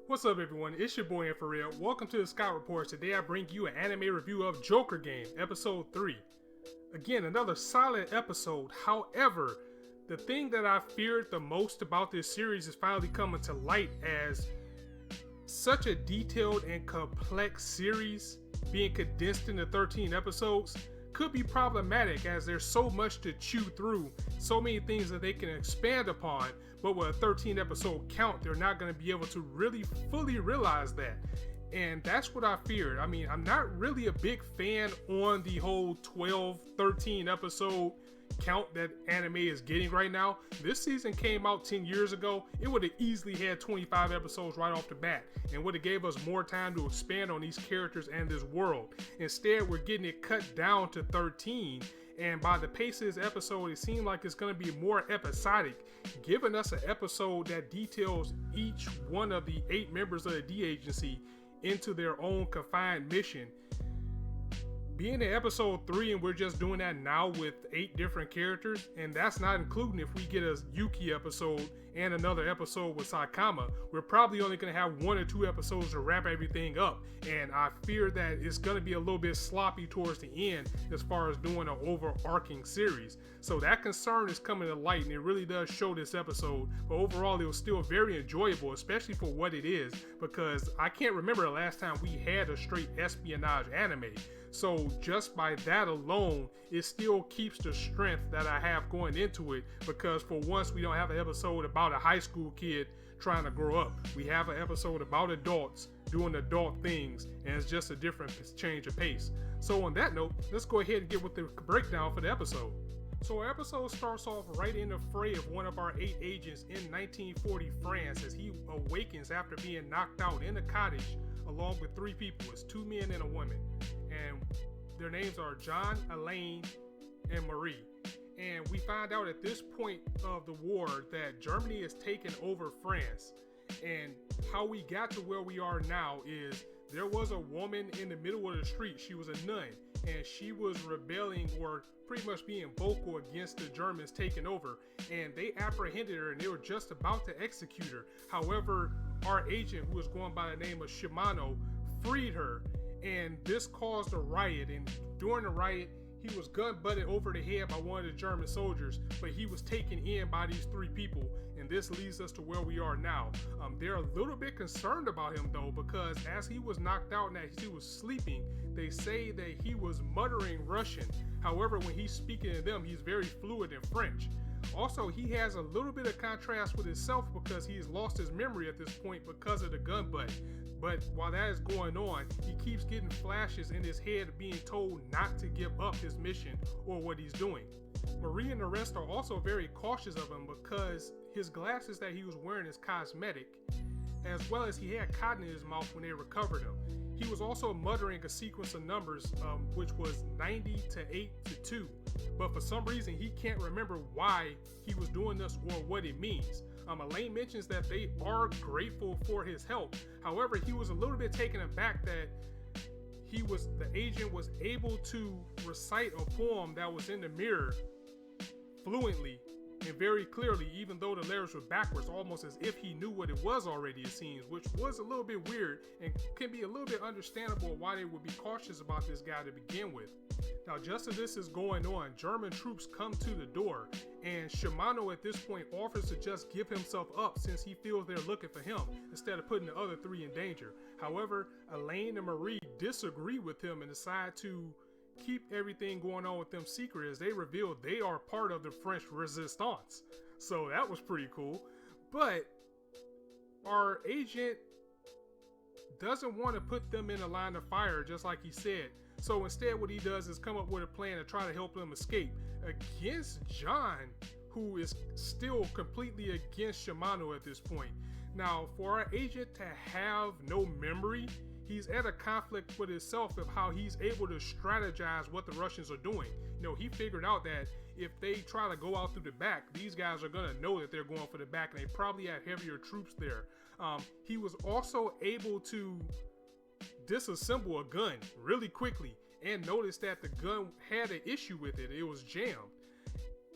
What's up everyone, it's your boy Infrar-Ed. Welcome to the Scout Reports. Today I bring you an anime review of Joker Game, Episode 3. Again, another solid episode. However, the thing that I feared the most about this series is finally coming to light, as such a detailed and complex series being condensed into 13 episodes could be problematic, as there's so much to chew through, so many things that they can expand upon, but with a 13 episode count, they're not going to be able to really fully realize that. And that's what I feared. I mean, I'm not really a big fan on the whole 12, 13 episode count that anime is getting right now. This season came out 10 years ago. It would have easily had 25 episodes right off the bat and would have gave us more time to expand on these characters and this world. Instead, we're getting it cut down to 13, and by the pace of this episode, it seems like it's going to be more episodic, giving us an episode that details each one of the 8 members of the D Agency into their own confined mission. Being in episode 3 and we're just doing that now with 8 different characters, and that's not including if we get a Yuki episode and another episode with Saikama, we're probably only going to have 1 or 2 episodes to wrap everything up, and I fear that it's going to be a little bit sloppy towards the end as far as doing an overarching series. So that concern is coming to light, and it really does show this episode, but overall it was still very enjoyable, especially for what it is, because I can't remember the last time we had a straight espionage anime. So just by that alone, it still keeps the strength that I have going into it, because for once we don't have an episode about a high school kid trying to grow up. We have an episode about adults doing adult things, and it's just a different change of pace. So on that note, let's go ahead and get with the breakdown for the episode. So our episode starts off right in the fray of one of our 8 agents in 1940 France, as he awakens after being knocked out in a cottage along with 3 people. It's 2 men and a woman, and their names are John, Elaine, and Marie. And we find out at this point of the war that Germany has taken over France, and how we got to where we are now is there was a woman in the middle of the street. She was a nun, and she was rebelling, or pretty much being vocal against the Germans taking over, and they apprehended her and they were just about to execute her. However, our agent, who was going by the name of Shimano, freed her, and this caused a riot. And during the riot, he was gun-butted over the head by one of the German soldiers, but he was taken in by these 3 people, and this leads us to where we are now. They're a little bit concerned about him though, because as he was knocked out and as he was sleeping, they say that he was muttering Russian. However, when he's speaking to them, he's very fluent in French. Also, he has a little bit of contrast with himself, because he has lost his memory at this point because of the gun butt. But while that is going on, he keeps getting flashes in his head being told not to give up his mission or what he's doing. Marie and the rest are also very cautious of him, because his glasses that he was wearing is cosmetic, as well as he had cotton in his mouth when they recovered him. He was also muttering a sequence of numbers, which was 90 to 8 to 2. But for some reason, he can't remember why he was doing this or what it means. Elaine mentions that they are grateful for his help. However, he was a little bit taken aback that the agent was able to recite a poem that was in the mirror fluently and very clearly, even though the letters were backwards, almost as if he knew what it was already, it seems, which was a little bit weird and can be a little bit understandable why they would be cautious about this guy to begin with. Now, just as this is going on, German troops come to the door, and Shimano at this point offers to just give himself up, since he feels they're looking for him instead of putting the other 3 in danger. However, Elaine and Marie disagree with him and decide to keep everything going on with them secret, as they reveal they are part of the French resistance. So that was pretty cool. But our agent doesn't want to put them in a line of fire, just like he said. So instead, what he does is come up with a plan to try to help them escape against John, who is still completely against Shimano at this point. Now, for our agent to have no memory, he's at a conflict with himself of how he's able to strategize what the Russians are doing. You know, he figured out that if they try to go out through the back, these guys are going to know that they're going for the back, and they probably have heavier troops there. He was also able to disassemble a gun really quickly and noticed that the gun had an issue with it. It was jammed,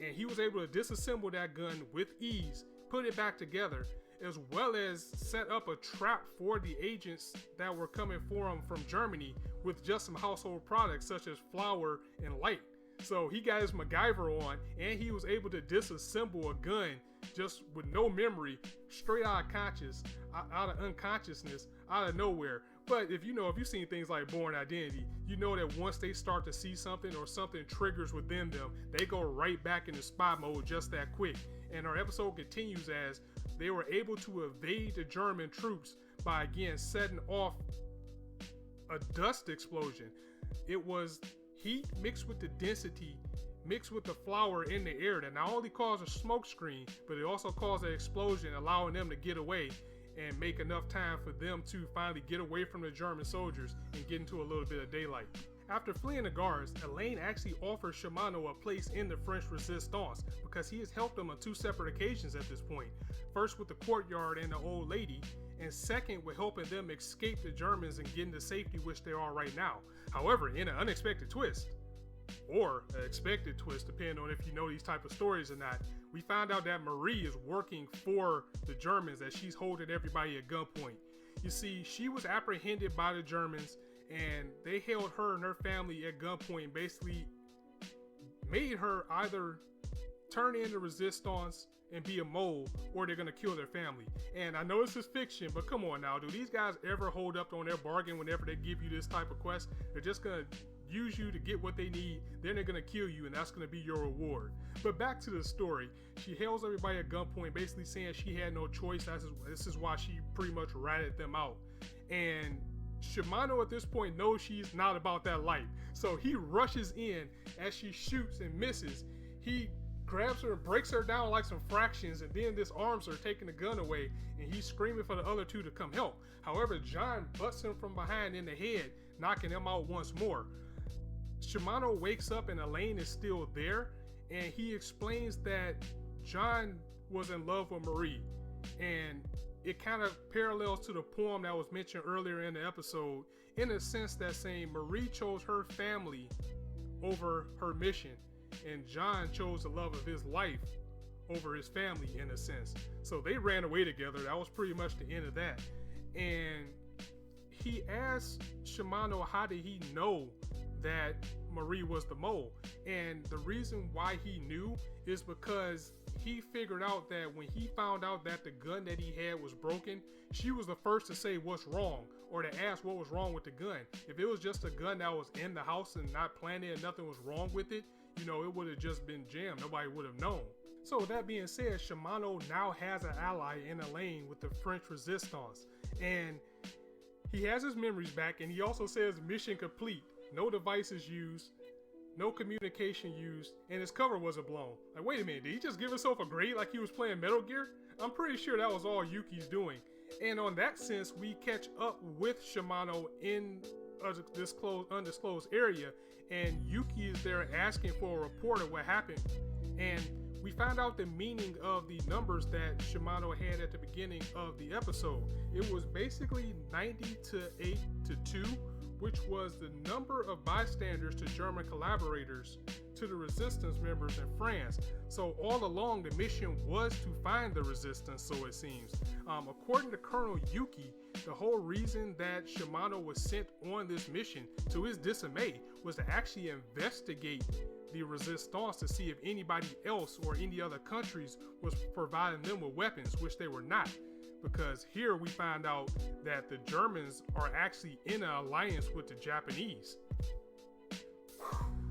and he was able to disassemble that gun with ease, put it back together, as well as set up a trap for the agents that were coming for him from Germany with just some household products such as flour and light. So he got his MacGyver on, and he was able to disassemble a gun just with no memory, straight out of unconsciousness, out of nowhere. But if you've seen things like Bourne Identity, you know that once they start to see something or something triggers within them, they go right back into spy mode just that quick. And our episode continues as they were able to evade the German troops by again setting off a dust explosion. It was heat mixed with the density, mixed with the flour in the air that not only caused a smoke screen, but it also caused an explosion, allowing them to get away and make enough time for them to finally get away from the German soldiers and get into a little bit of daylight. After fleeing the guards, Elaine actually offers Shimano a place in the French resistance because he has helped them on 2 separate occasions at this point. First with the courtyard and the old lady, and second with helping them escape the Germans and get into safety, which they are right now. However, in an unexpected twist, or an expected twist, depending on if you know these type of stories or not, we found out that Marie is working for the Germans, that she's holding everybody at gunpoint. You see, she was apprehended by the Germans, and they held her and her family at gunpoint and basically made her either turn in the resistance and be a mole, or they're gonna kill their family. And I know this is fiction, but come on now, do these guys ever hold up on their bargain whenever they give you this type of quest? They're just gonna use you to get what they need, then they're gonna kill you, and that's gonna be your reward. But back to the story, she hails everybody at gunpoint, basically saying she had no choice. This is why she pretty much ratted them out. And Shimano at this point knows she's not about that life, so he rushes in as she shoots and misses. He grabs her and breaks her down like some fractions, and then disarms her, taking the gun away, and he's screaming for the other 2 to come help. However, John butts him from behind in the head, knocking him out once more. Shimano wakes up and Elaine is still there, and he explains that John was in love with Marie, and it kind of parallels to the poem that was mentioned earlier in the episode, in a sense that saying Marie chose her family over her mission, and John chose the love of his life over his family in a sense. So they ran away together. That was pretty much the end of that. And he asked Shimano how did he know that Marie was the mole, and the reason why he knew is because he figured out that when he found out that the gun that he had was broken, she was the first to say what's wrong, or to ask what was wrong with the gun. If it was just a gun that was in the house and not planted and nothing was wrong with it, it would have just been jammed. Nobody would have known. So with that being said, Shimano now has an ally in Elaine with the French resistance, and he has his memories back, and he also says mission complete. No devices used, no communication used, and his cover wasn't blown. Like, wait a minute, did he just give himself a grade like he was playing Metal Gear? I'm pretty sure that was all Yuki's doing. And on that sense, we catch up with Shimano in this undisclosed area, and Yuki is there asking for a report of what happened. And we found out the meaning of the numbers that Shimano had at the beginning of the episode. It was basically 90 to 8 to 2, which was the number of bystanders to German collaborators to the resistance members in France. So all along the mission was to find the resistance, so it seems. According to Colonel Yuki, the whole reason that Shimano was sent on this mission, to his dismay, was to actually investigate the resistance to see if anybody else or any other countries was providing them with weapons, which they were not. Because here we find out that the Germans are actually in an alliance with the Japanese.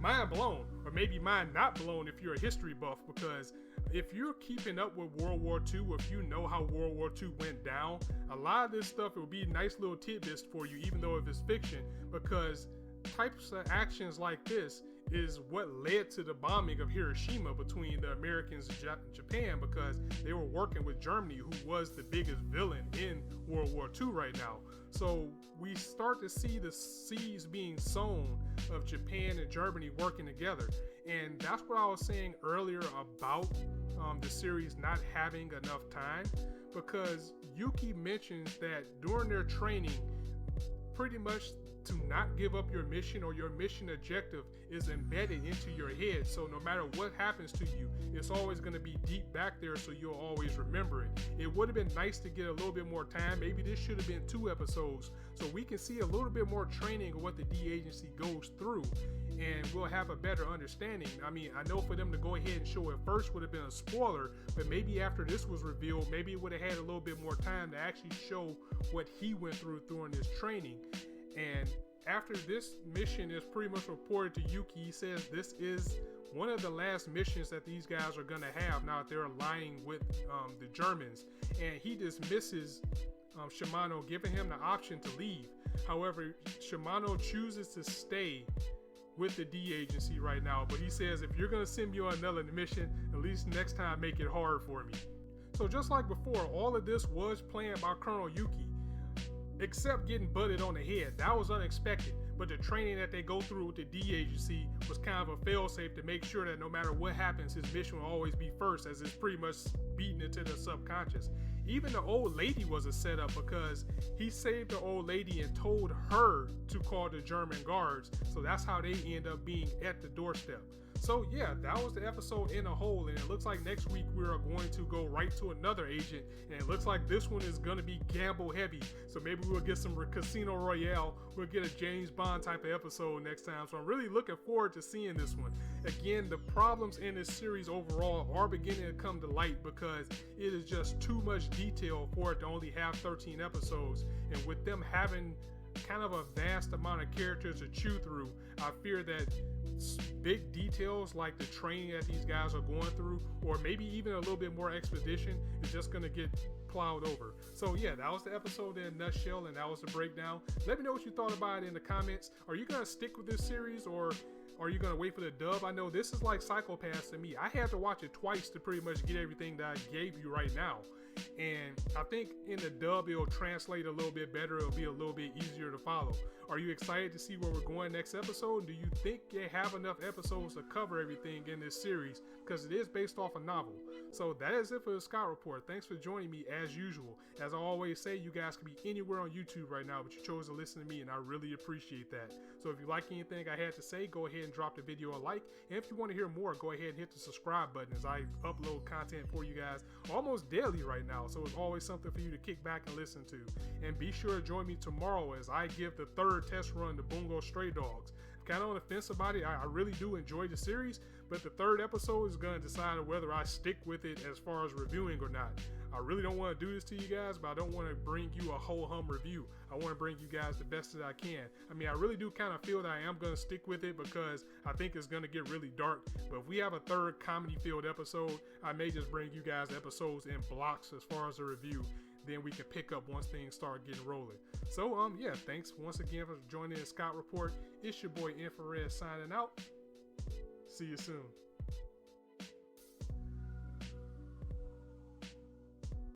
Mind blown, or maybe mind not blown if you're a history buff, because if you're keeping up with World War II, if you know how World War II went down, a lot of this stuff will be nice little tidbits for you, even though if it's fiction, because types of actions like this is what led to the bombing of Hiroshima between the Americans and Japan, because they were working with Germany, who was the biggest villain in World War II right now. So we start to see the seeds being sown of Japan and Germany working together. And that's what I was saying earlier about the series not having enough time, because Yuki mentions that during their training, pretty much to not give up your mission, or your mission objective is embedded into your head. So no matter what happens to you, it's always going to be deep back there, so you'll always remember it. It would have been nice to get a little bit more time. Maybe this should have been 2 episodes so we can see a little bit more training of what the D agency goes through, and we'll have a better understanding. I mean, I know for them to go ahead and show it first would have been a spoiler, but maybe after this was revealed, maybe it would have had a little bit more time to actually show what he went through during this training. And after this mission is pretty much reported to Yuki, he says this is one of the last missions that these guys are gonna have now that they're aligning with the Germans, and he dismisses Shimano, giving him the option to leave. However, Shimano chooses to stay with the D agency right now, but he says, if you're gonna send me on another mission, at least next time make it hard for me. So just like before, all of this was planned by Colonel Yuki, except getting butted on the head. That was unexpected, but the training that they go through with the D agency was kind of a failsafe to make sure that no matter what happens, his mission will always be first, as it's pretty much beaten into the subconscious. Even the old lady was a setup, because he saved the old lady and told her to call the German guards, so that's how they end up being at the doorstep. So yeah, that was the episode in a whole, and it looks like next week we are going to go right to another agent, and it looks like this one is going to be gamble heavy, so maybe we'll get some Casino Royale, we'll get a James Bond type of episode next time, so I'm really looking forward to seeing this one. Again, the problems in this series overall are beginning to come to light, because it is just too much detail for it to only have 13 episodes, and with them having kind of a vast amount of characters to chew through, I fear that big details like the training that these guys are going through, or maybe even a little bit more expedition, is just going to get plowed over. So yeah, that was the episode in a nutshell, and that was the breakdown. Let me know what you thought about it in the comments. Are you going to stick with this series, or are you going to wait for the dub? I know this is like Psycho-Pass to me. I had to watch it twice to pretty much get everything that I gave you right now. And I think in the dub it'll translate a little bit better. It'll be a little bit easier to follow. Are you excited to see where we're going next episode? Do you think they have enough episodes to cover everything in this series? Because it is based off a novel. So that is it for the Scout Report. Thanks for joining me as usual. As I always say, you guys can be anywhere on YouTube right now, but you chose to listen to me, and I really appreciate that. So if you like anything I had to say, go ahead and drop the video a like. And if you want to hear more, go ahead and hit the subscribe button, as I upload content for you guys almost daily right now. So it's always something for you to kick back and listen to. And be sure to join me tomorrow as I give the 3rd test run to Bungo Stray Dogs. Kind of on the fence about it. I really do enjoy the series, but the 3rd episode is going to decide whether I stick with it as far as reviewing or not. I really don't want to do this to you guys, but I don't want to bring you a whole hum review. I want to bring you guys the best that I can. I mean, I really do kind of feel that I am going to stick with it, because I think it's going to get really dark. But if we have a 3rd comedy-filled episode, I may just bring you guys episodes in blocks as far as a review. Then we can pick up once things start getting rolling. So yeah, thanks once again for joining the Scout Report. It's your boy Infrar-Ed signing out. See you soon.